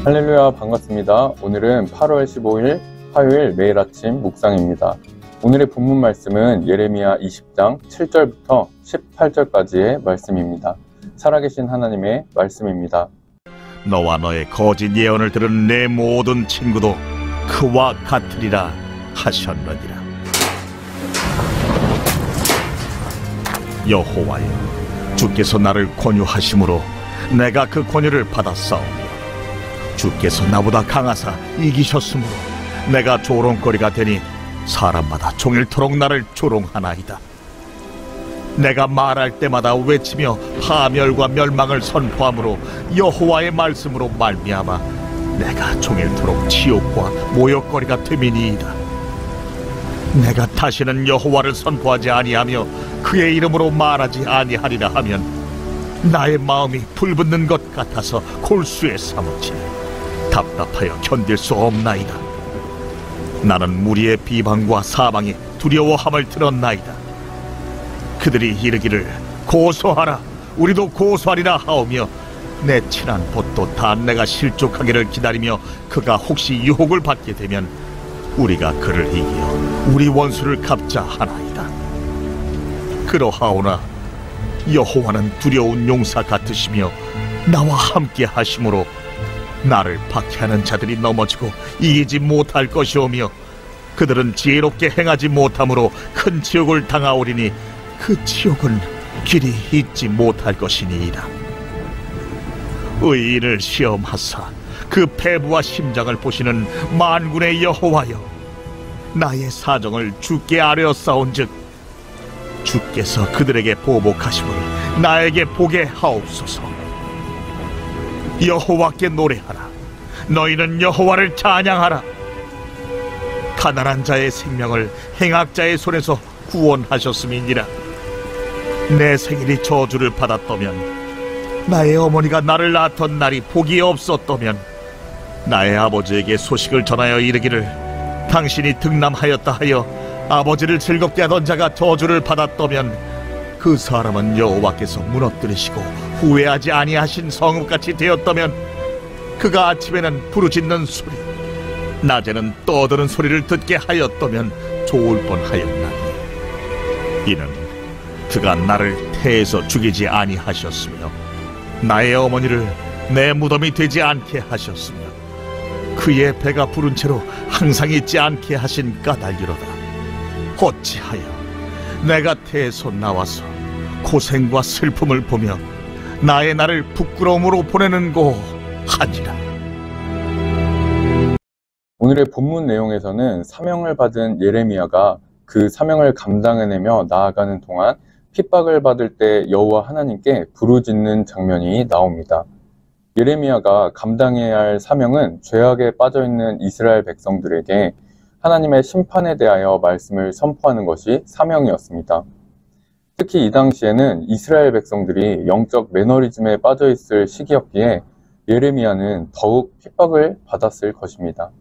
할렐루야, 반갑습니다. 오늘은 8월 15일 화요일 매일 아침 묵상입니다. 오늘의 본문 말씀은 예레미야 20장 7절부터 18절까지의 말씀입니다. 살아계신 하나님의 말씀입니다. 너와 너의 거짓 예언을 들은 내 모든 친구도 그와 같으리라 하셨느니라. 여호와여, 주께서 나를 권유하심으로 내가 그 권유를 받았사오며 주께서 나보다 강하사 이기셨으므로 내가 조롱거리가 되니 사람마다 종일토록 나를 조롱하나이다. 내가 말할 때마다 외치며 파멸과 멸망을 선포함으로 여호와의 말씀으로 말미암아 내가 종일토록 치욕과 모욕거리가 됨이니이다. 내가 다시는 여호와를 선포하지 아니하며 그의 이름으로 말하지 아니하리라 하면 나의 마음이 불붙는 것 같아서 골수에 사무치니 답답하여 견딜 수 없나이다. 나는 무리의 비방과 사방에 두려워함을 들었나이다. 그들이 이르기를 고소하라, 우리도 고소하리라 하오며 내 친한 봇도 다 내가 실족하기를 기다리며 그가 혹시 유혹을 받게 되면 우리가 그를 이기어 우리 원수를 갚자 하나이다. 그러하오나 여호와는 두려운 용사 같으시며 나와 함께 하심으로 나를 박해하는 자들이 넘어지고 이기지 못할 것이오며 그들은 지혜롭게 행하지 못함으로 큰 치욕을 당하오리니 그 치욕은 길이 잊지 못할 것이니이다. 의인을 시험하사 그 패부와 심장을 보시는 만군의 여호와여, 나의 사정을 주께 아뢰었사온즉 주께서 그들에게 보복하심을 나에게 보게 하옵소서. 여호와께 노래하라, 너희는 여호와를 찬양하라. 가난한 자의 생명을 행악자의 손에서 구원하셨음이니라. 내 생일이 저주를 받았다면, 나의 어머니가 나를 낳았던 날이 복이 없었다면, 나의 아버지에게 소식을 전하여 이르기를 당신이 등남하였다 하여 아버지를 즐겁게 하던 자가 저주를 받았다면 그 사람은 여호와께서 무너뜨리시고 후회하지 아니하신 성읍같이 되었다면 그가 아침에는 부르짖는 소리, 낮에는 떠드는 소리를 듣게 하였다면 좋을 뻔하였나니 이는 그가 나를 태에서 죽이지 아니하셨으며 나의 어머니를 내 무덤이 되지 않게 하셨으며 그의 배가 부른 채로 항상 있지 않게 하신 까닭이로다. 어찌하여 내가 태에서 나와서 고생과 슬픔을 보며 나의 날을 부끄러움으로 보내는고 하니라. 오늘의 본문 내용에서는 사명을 받은 예레미야가 그 사명을 감당해내며 나아가는 동안 핍박을 받을 때 여호와 하나님께 부르짖는 장면이 나옵니다. 예레미야가 감당해야 할 사명은 죄악에 빠져있는 이스라엘 백성들에게 하나님의 심판에 대하여 말씀을 선포하는 것이 사명이었습니다. 특히 이 당시에는 이스라엘 백성들이 영적 매너리즘에 빠져있을 시기였기에 예레미야는 더욱 핍박을 받았을 것입니다.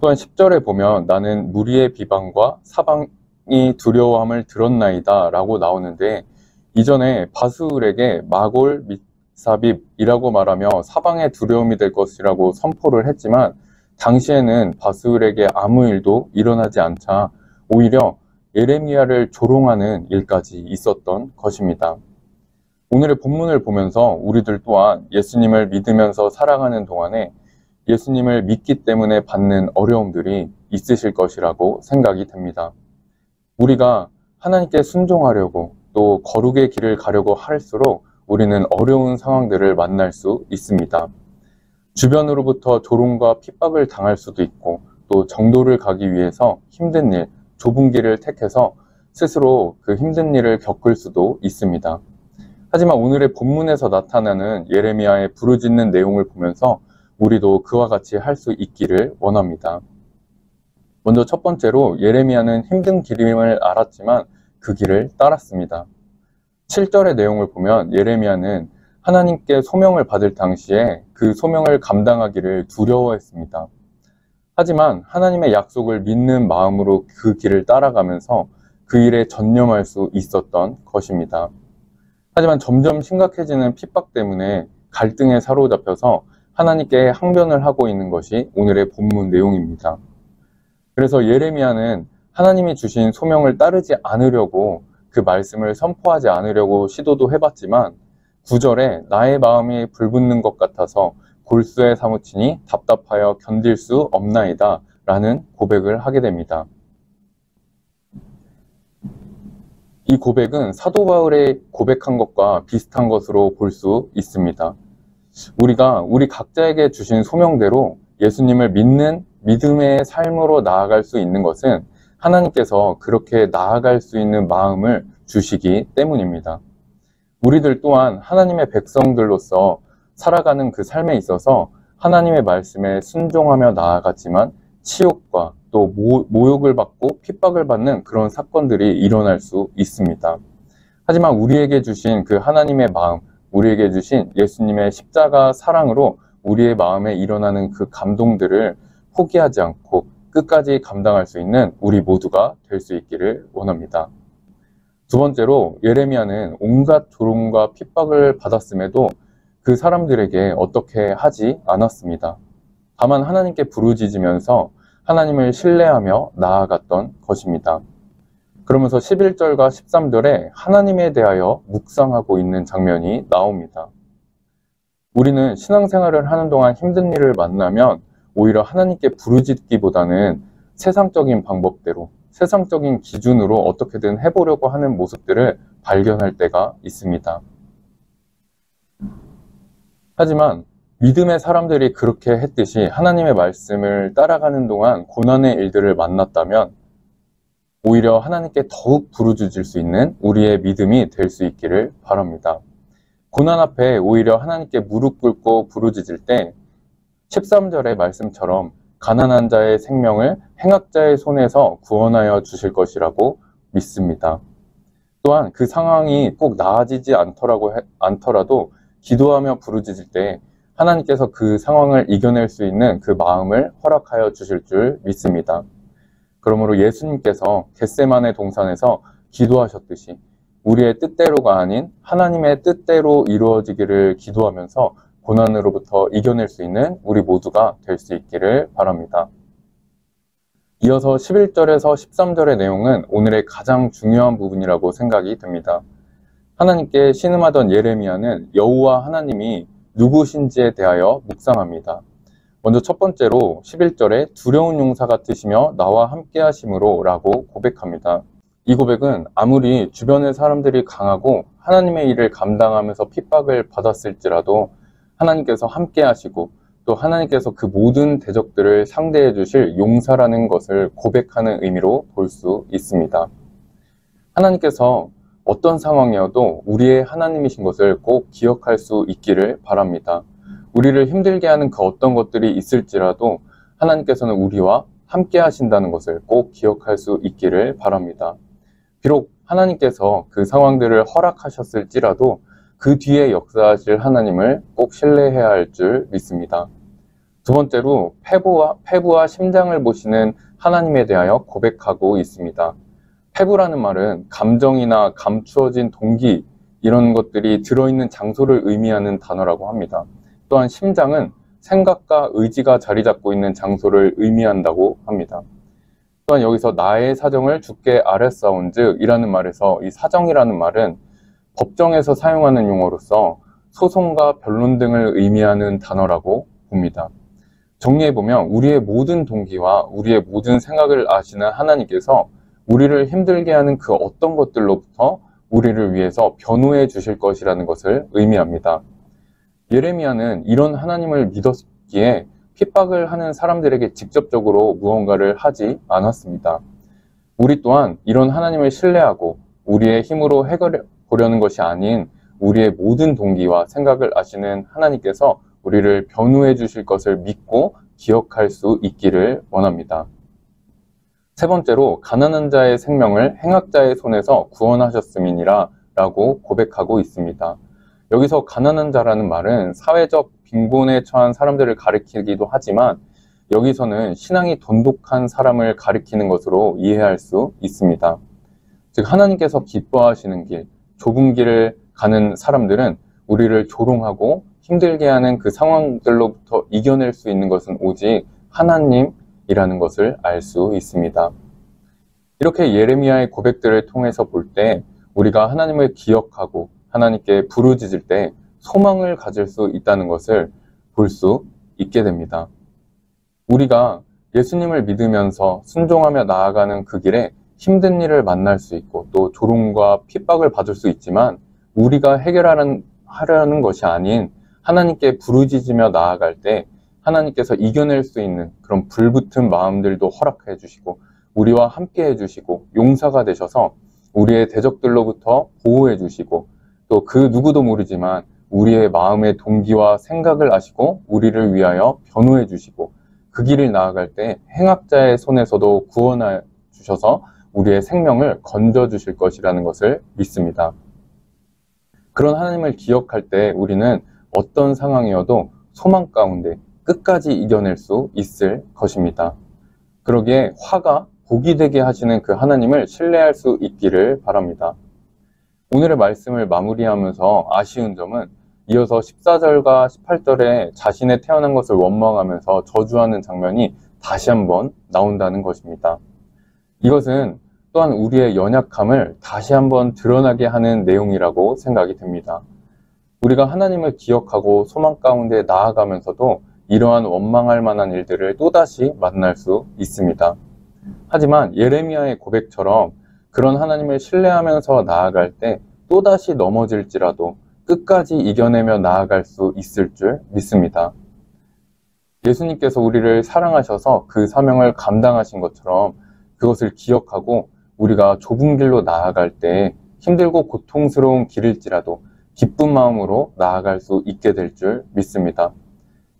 또한 10절에 보면 나는 무리의 비방과 사방이 두려워함을 들었나이다 라고 나오는데, 이전에 바수울에게 마골 밋사빕이라고 말하며 사방의 두려움이 될 것이라고 선포를 했지만 당시에는 바수울에게 아무 일도 일어나지 않자 오히려 예레미야를 조롱하는 일까지 있었던 것입니다. 오늘의 본문을 보면서 우리들 또한 예수님을 믿으면서 살아가는 동안에 예수님을 믿기 때문에 받는 어려움들이 있으실 것이라고 생각이 됩니다. 우리가 하나님께 순종하려고 또 거룩의 길을 가려고 할수록 우리는 어려운 상황들을 만날 수 있습니다. 주변으로부터 조롱과 핍박을 당할 수도 있고, 또 정도를 가기 위해서 힘든 일, 좁은 길을 택해서 스스로 그 힘든 일을 겪을 수도 있습니다. 하지만 오늘의 본문에서 나타나는 예레미야의 부르짖는 내용을 보면서 우리도 그와 같이 할 수 있기를 원합니다. 먼저 첫 번째로 예레미야는 힘든 길임을 알았지만 그 길을 따랐습니다. 7절의 내용을 보면 예레미야는 하나님께 소명을 받을 당시에 그 소명을 감당하기를 두려워했습니다. 하지만 하나님의 약속을 믿는 마음으로 그 길을 따라가면서 그 일에 전념할 수 있었던 것입니다. 하지만 점점 심각해지는 핍박 때문에 갈등에 사로잡혀서 하나님께 항변을 하고 있는 것이 오늘의 본문 내용입니다. 그래서 예레미야는 하나님이 주신 소명을 따르지 않으려고 그 말씀을 선포하지 않으려고 시도도 해봤지만 9절에 나의 마음이 불붙는 것 같아서 골수에 사무치니 답답하여 견딜 수 없나이다 라는 고백을 하게 됩니다. 이 고백은 사도 바울의 고백한 것과 비슷한 것으로 볼 수 있습니다. 우리가 우리 각자에게 주신 소명대로 예수님을 믿는 믿음의 삶으로 나아갈 수 있는 것은 하나님께서 그렇게 나아갈 수 있는 마음을 주시기 때문입니다. 우리들 또한 하나님의 백성들로서 살아가는 그 삶에 있어서 하나님의 말씀에 순종하며 나아갔지만 치욕과 또 모욕을 받고 핍박을 받는 그런 사건들이 일어날 수 있습니다. 하지만 우리에게 주신 그 하나님의 마음, 우리에게 주신 예수님의 십자가 사랑으로 우리의 마음에 일어나는 그 감동들을 포기하지 않고 끝까지 감당할 수 있는 우리 모두가 될 수 있기를 원합니다. 두 번째로 예레미야는 온갖 조롱과 핍박을 받았음에도 그 사람들에게 어떻게 하지 않았습니다. 다만 하나님께 부르짖으면서 하나님을 신뢰하며 나아갔던 것입니다. 그러면서 11절과 13절에 하나님에 대하여 묵상하고 있는 장면이 나옵니다. 우리는 신앙생활을 하는 동안 힘든 일을 만나면 오히려 하나님께 부르짖기보다는 세상적인 방법대로, 세상적인 기준으로 어떻게든 해보려고 하는 모습들을 발견할 때가 있습니다. 하지만 믿음의 사람들이 그렇게 했듯이 하나님의 말씀을 따라가는 동안 고난의 일들을 만났다면 오히려 하나님께 더욱 부르짖을 수 있는 우리의 믿음이 될 수 있기를 바랍니다. 고난 앞에 오히려 하나님께 무릎 꿇고 부르짖을 때 13절의 말씀처럼 가난한 자의 생명을 행악자의 손에서 구원하여 주실 것이라고 믿습니다. 또한 그 상황이 꼭 나아지지 않더라도 기도하며 부르짖을 때 하나님께서 그 상황을 이겨낼 수 있는 그 마음을 허락하여 주실 줄 믿습니다. 그러므로 예수님께서 겟세마네 동산에서 기도하셨듯이 우리의 뜻대로가 아닌 하나님의 뜻대로 이루어지기를 기도하면서 고난으로부터 이겨낼 수 있는 우리 모두가 될 수 있기를 바랍니다. 이어서 11절에서 13절의 내용은 오늘의 가장 중요한 부분이라고 생각이 듭니다. 하나님께 신음하던 예레미야는 여호와 하나님이 누구신지에 대하여 묵상합니다. 먼저 첫 번째로 11절에 두려운 용사 같으시며 나와 함께 하심으로 라고 고백합니다. 이 고백은 아무리 주변의 사람들이 강하고 하나님의 일을 감당하면서 핍박을 받았을지라도 하나님께서 함께 하시고 또 하나님께서 그 모든 대적들을 상대해 주실 용사라는 것을 고백하는 의미로 볼 수 있습니다. 하나님께서 어떤 상황이어도 우리의 하나님이신 것을 꼭 기억할 수 있기를 바랍니다. 우리를 힘들게 하는 그 어떤 것들이 있을지라도 하나님께서는 우리와 함께 하신다는 것을 꼭 기억할 수 있기를 바랍니다. 비록 하나님께서 그 상황들을 허락하셨을지라도 그 뒤에 역사하실 하나님을 꼭 신뢰해야 할 줄 믿습니다. 두 번째로 패부와 심장을 보시는 하나님에 대하여 고백하고 있습니다. 패부라는 말은 감정이나 감추어진 동기 이런 것들이 들어있는 장소를 의미하는 단어라고 합니다. 또한 심장은 생각과 의지가 자리 잡고 있는 장소를 의미한다고 합니다. 또한 여기서 나의 사정을 주께 아뢰사온즉 이라는 말에서 이 사정이라는 말은 법정에서 사용하는 용어로서 소송과 변론 등을 의미하는 단어라고 봅니다. 정리해보면 우리의 모든 동기와 우리의 모든 생각을 아시는 하나님께서 우리를 힘들게 하는 그 어떤 것들로부터 우리를 위해서 변호해 주실 것이라는 것을 의미합니다. 예레미야는 이런 하나님을 믿었기에 핍박을 하는 사람들에게 직접적으로 무언가를 하지 않았습니다. 우리 또한 이런 하나님을 신뢰하고 우리의 힘으로 해결해 보려는 것이 아닌 우리의 모든 동기와 생각을 아시는 하나님께서 우리를 변호해 주실 것을 믿고 기억할 수 있기를 원합니다. 세 번째로 가난한 자의 생명을 행악자의 손에서 구원하셨음이니라 라고 고백하고 있습니다. 여기서 가난한 자라는 말은 사회적 빈곤에 처한 사람들을 가리키기도 하지만 여기서는 신앙이 돈독한 사람을 가리키는 것으로 이해할 수 있습니다. 즉 하나님께서 기뻐하시는 길, 좁은 길을 가는 사람들은 우리를 조롱하고 힘들게 하는 그 상황들로부터 이겨낼 수 있는 것은 오직 하나님이라는 것을 알 수 있습니다. 이렇게 예레미야의 고백들을 통해서 볼 때 우리가 하나님을 기억하고 하나님께 부르짖을 때 소망을 가질 수 있다는 것을 볼 수 있게 됩니다. 우리가 예수님을 믿으면서 순종하며 나아가는 그 길에 힘든 일을 만날 수 있고 또 조롱과 핍박을 받을 수 있지만 우리가 하려는 것이 아닌 하나님께 부르짖으며 나아갈 때 하나님께서 이겨낼 수 있는 그런 불붙은 마음들도 허락해 주시고 우리와 함께 해주시고 용사가 되셔서 우리의 대적들로부터 보호해 주시고 또 그 누구도 모르지만 우리의 마음의 동기와 생각을 아시고 우리를 위하여 변호해 주시고 그 길을 나아갈 때 행악자의 손에서도 구원해 주셔서 우리의 생명을 건져 주실 것이라는 것을 믿습니다. 그런 하나님을 기억할 때 우리는 어떤 상황이어도 소망 가운데 끝까지 이겨낼 수 있을 것입니다. 그러기에 화가 복이 되게 하시는 그 하나님을 신뢰할 수 있기를 바랍니다. 오늘의 말씀을 마무리하면서 아쉬운 점은 이어서 14절과 18절에 자신의 태어난 것을 원망하면서 저주하는 장면이 다시 한번 나온다는 것입니다. 이것은 또한 우리의 연약함을 다시 한번 드러나게 하는 내용이라고 생각이 됩니다. 우리가 하나님을 기억하고 소망 가운데 나아가면서도 이러한 원망할 만한 일들을 또다시 만날 수 있습니다. 하지만 예레미야의 고백처럼 그런 하나님을 신뢰하면서 나아갈 때 또다시 넘어질지라도 끝까지 이겨내며 나아갈 수 있을 줄 믿습니다. 예수님께서 우리를 사랑하셔서 그 사명을 감당하신 것처럼 그것을 기억하고 우리가 좁은 길로 나아갈 때 힘들고 고통스러운 길일지라도 기쁜 마음으로 나아갈 수 있게 될 줄 믿습니다.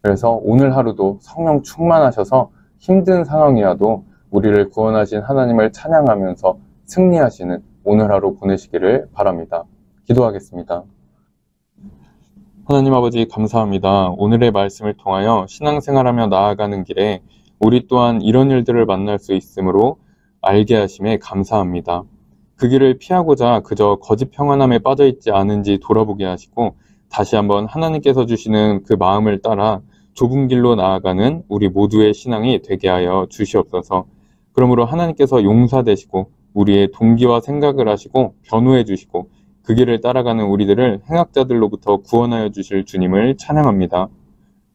그래서 오늘 하루도 성령 충만하셔서 힘든 상황이라도 우리를 구원하신 하나님을 찬양하면서 승리하시는 오늘 하루 보내시기를 바랍니다. 기도하겠습니다. 하나님 아버지 감사합니다. 오늘의 말씀을 통하여 신앙생활하며 나아가는 길에 우리 또한 이런 일들을 만날 수 있으므로 알게 하심에 감사합니다. 그 길을 피하고자 그저 거짓 평안함에 빠져있지 않은지 돌아보게 하시고 다시 한번 하나님께서 주시는 그 마음을 따라 좁은 길로 나아가는 우리 모두의 신앙이 되게 하여 주시옵소서. 그러므로 하나님께서 용사 되시고 우리의 동기와 생각을 하시고 변호해 주시고 그 길을 따라가는 우리들을 행악자들로부터 구원하여 주실 주님을 찬양합니다.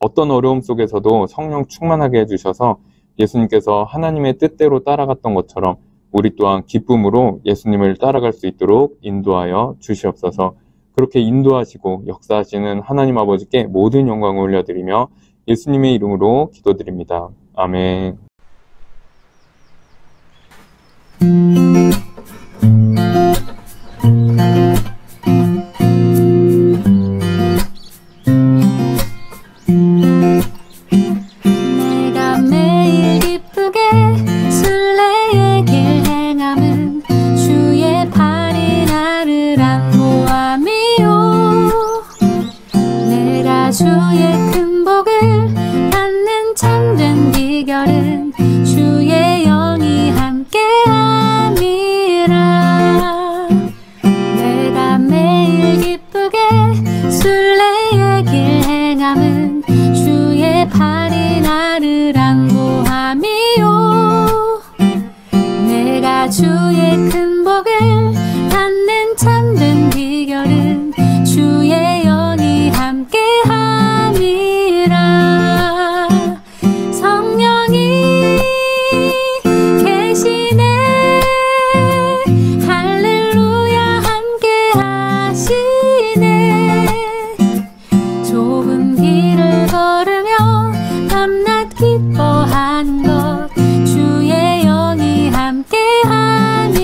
어떤 어려움 속에서도 성령 충만하게 해주셔서 예수님께서 하나님의 뜻대로 따라갔던 것처럼 우리 또한 기쁨으로 예수님을 따라갈 수 있도록 인도하여 주시옵소서. 그렇게 인도하시고 역사하시는 하나님 아버지께 모든 영광을 올려드리며 예수님의 이름으로 기도드립니다. 아멘. 내가 매일 기쁘게 순례의 길 행함은 주의 팔이 나를 안보함이요. 내가 주의 큰 복을 받는 참된 비결은 주의 영이 함께함이라. 내가 매일 기쁘게 순례의 길 행함은 주의 팔이 나를 안보함이요. 내가 주의 큰 복을 받는 참된 비결은 주의 영이 함께함이라. 성령이 계시네 할렐루야 함께하시네. 좁은 길을 걸으며 밤낮 기뻐하는 것 주의 영이 함께하니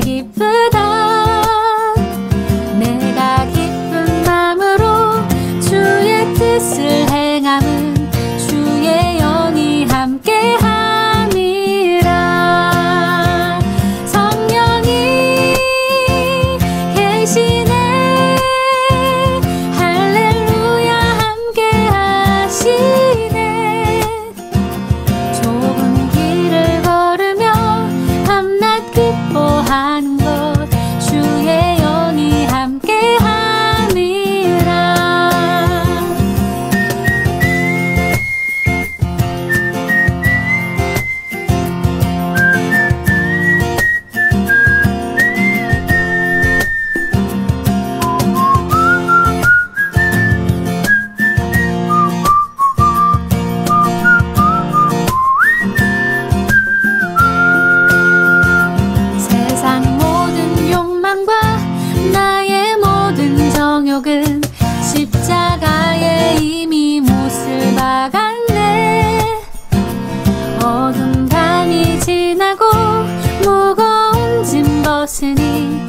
기쁘다. 내가 기쁜 마음으로 주의 뜻을 행함은 주의 영이 함께함이라. 성령이 계시네. 할렐루야 함께하시네. 좁은 길을 걸으며 밤낮 기뻐하는 것 주의 영이 함께함이라. 세상 모든 욕망과 나의 모든 정욕은 십자가에 이미 못을 박았네. 어둠 밤이 지나고 무거운 짐 벗으니